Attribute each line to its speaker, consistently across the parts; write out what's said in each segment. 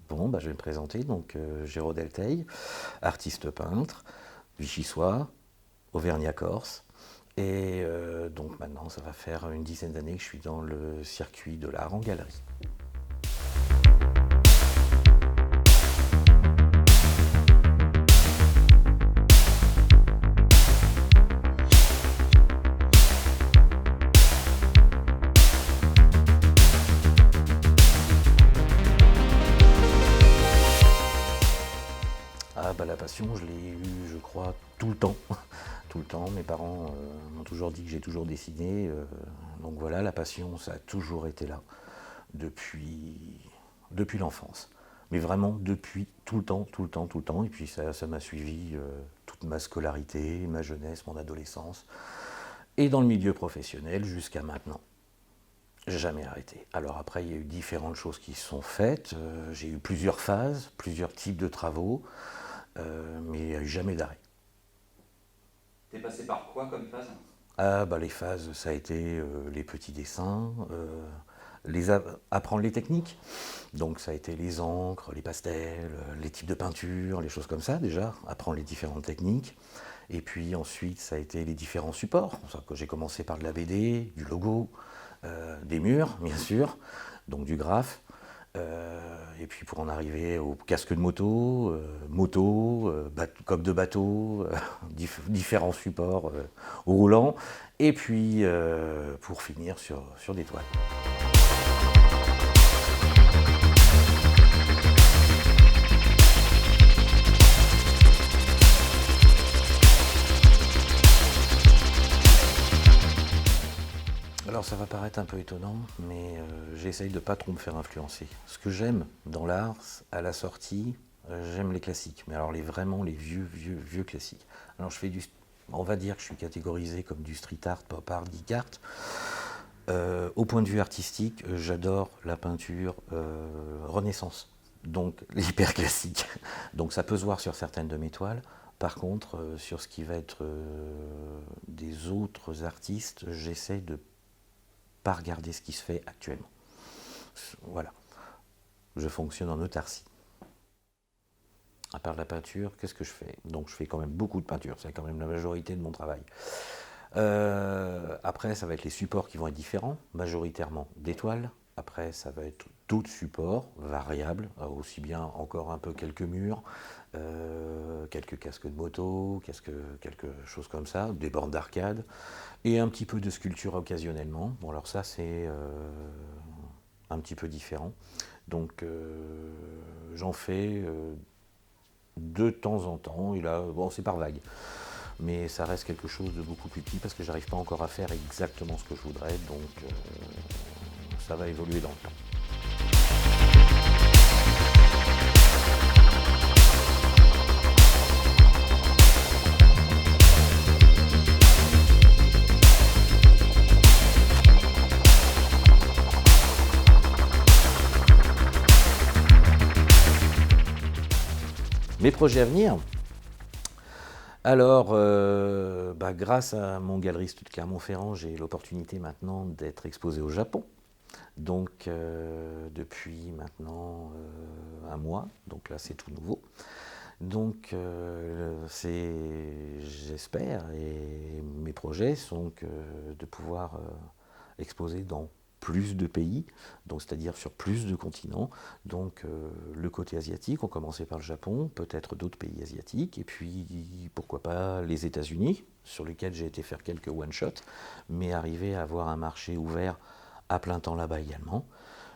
Speaker 1: Bon, bah, je vais me présenter. Donc, Géraud Delteil, artiste peintre, vichysois, Auvergnat-Corse. Et donc maintenant, ça va faire une dizaine d'années que je suis dans le circuit de l'art en galerie. Ah bah la passion, je l'ai eue, je crois, tout le temps. Tout le temps. Mes parents m'ont toujours dit que j'ai toujours dessiné. Donc voilà, la passion, ça a toujours été là, depuis l'enfance. Mais vraiment depuis tout le temps, tout le temps, tout le temps. Et puis ça m'a suivi toute ma scolarité, ma jeunesse, mon adolescence. Et dans le milieu professionnel jusqu'à maintenant. J'ai jamais arrêté. Alors après, il y a eu différentes choses qui se sont faites. J'ai eu plusieurs phases, plusieurs types de travaux, mais il n'y a eu jamais d'arrêt.
Speaker 2: T'es passé par quoi comme phase?
Speaker 1: Ah, bah, les phases, ça a été les petits dessins, apprendre les techniques. Donc ça a été les encres, les pastels, les types de peinture, les choses comme ça déjà, apprendre les différentes techniques. Et puis ensuite, ça a été les différents supports. J'ai commencé par de la BD, du logo, des murs, bien sûr, donc du graphe. Et puis pour en arriver au casque de moto, coque de bateau, différents supports au roulant. Et puis pour finir sur des toiles. Alors ça va paraître un peu étonnant, mais j'essaye de ne pas trop me faire influencer. Ce que j'aime dans l'art, à la sortie, j'aime les classiques, mais alors vraiment les vieux classiques. Alors on va dire que je suis catégorisé comme du street art, pop art, geek art. Au point de vue artistique, j'adore la peinture Renaissance, donc l'hyper classique. Donc ça peut se voir sur certaines de mes toiles. Par contre, sur ce qui va être des autres artistes, j'essaye de pas regarder ce qui se fait actuellement. Voilà. Je fonctionne en autarcie. À part la peinture, qu'est-ce que je fais? Donc je fais quand même beaucoup de peinture, c'est quand même la majorité de mon travail. Après, ça va être les supports qui vont être différents, majoritairement des toiles. Après, ça va être d'autres supports variables, aussi bien encore un peu quelques murs, quelques casques de moto, quelque chose comme ça, des bornes d'arcade, et un petit peu de sculpture occasionnellement. Bon, alors ça, c'est un petit peu différent. Donc, j'en fais de temps en temps, et là, bon, c'est par vague. Mais ça reste quelque chose de beaucoup plus petit parce que j'arrive pas encore à faire exactement ce que je voudrais, donc ça va évoluer dans le temps. Mes projets à venir. Alors, grâce à mon galeriste de Clermont-Ferrand, j'ai l'opportunité maintenant d'être exposé au Japon. Donc, depuis maintenant un mois, donc là c'est tout nouveau. Donc, j'espère, et mes projets sont de pouvoir exposer dans plus de pays, donc c'est-à-dire sur plus de continents. Donc le côté asiatique, on commençait par le Japon, peut-être d'autres pays asiatiques, et puis pourquoi pas les États-Unis, sur lesquels j'ai été faire quelques one-shots, mais arriver à avoir un marché ouvert à plein temps là-bas également.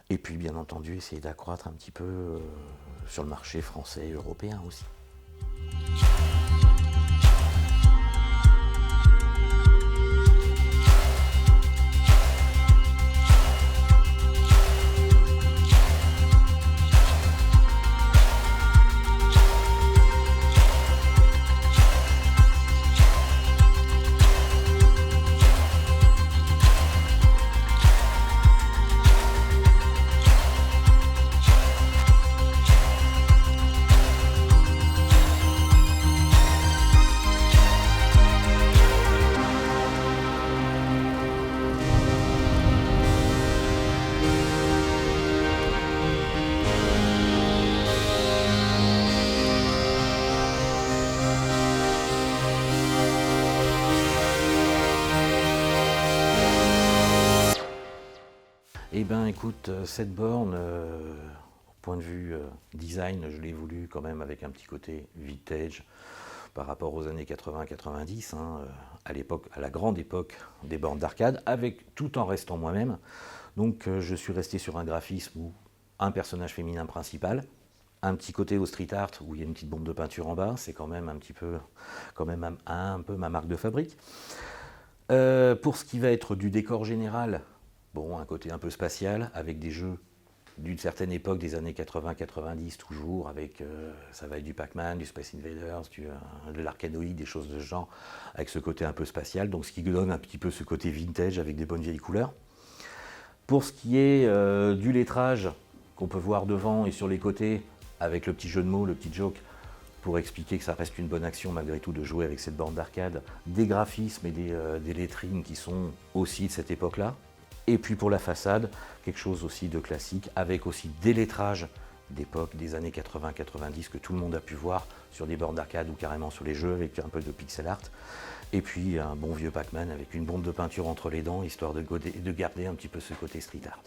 Speaker 1: Et puis bien entendu essayer d'accroître un petit peu sur le marché français et européen aussi. Eh ben écoute, cette borne, au point de vue design, je l'ai voulu quand même avec un petit côté vintage par rapport aux années 80-90, à l'époque, à la grande époque des bornes d'arcade, avec tout en restant moi-même. Donc je suis resté sur un graphisme où un personnage féminin principal, un petit côté au street art où il y a une petite bombe de peinture en bas, c'est quand même un petit peu, quand même un peu ma marque de fabrique. Pour ce qui va être du décor général, bon, un côté un peu spatial, avec des jeux d'une certaine époque, des années 80-90 toujours, avec, ça va être du Pac-Man, du Space Invaders, de l'Arcanoid, des choses de ce genre, avec ce côté un peu spatial, donc ce qui donne un petit peu ce côté vintage avec des bonnes vieilles couleurs. Pour ce qui est du lettrage qu'on peut voir devant et sur les côtés, avec le petit jeu de mots, le petit joke, pour expliquer que ça reste une bonne action malgré tout de jouer avec cette borne d'arcade, des graphismes et des lettrines qui sont aussi de cette époque-là. Et puis pour la façade, quelque chose aussi de classique, avec aussi des lettrages d'époque des années 80-90 que tout le monde a pu voir sur des bornes d'arcade ou carrément sur les jeux avec un peu de pixel art. Et puis un bon vieux Pac-Man avec une bombe de peinture entre les dents, histoire de garder un petit peu ce côté street art.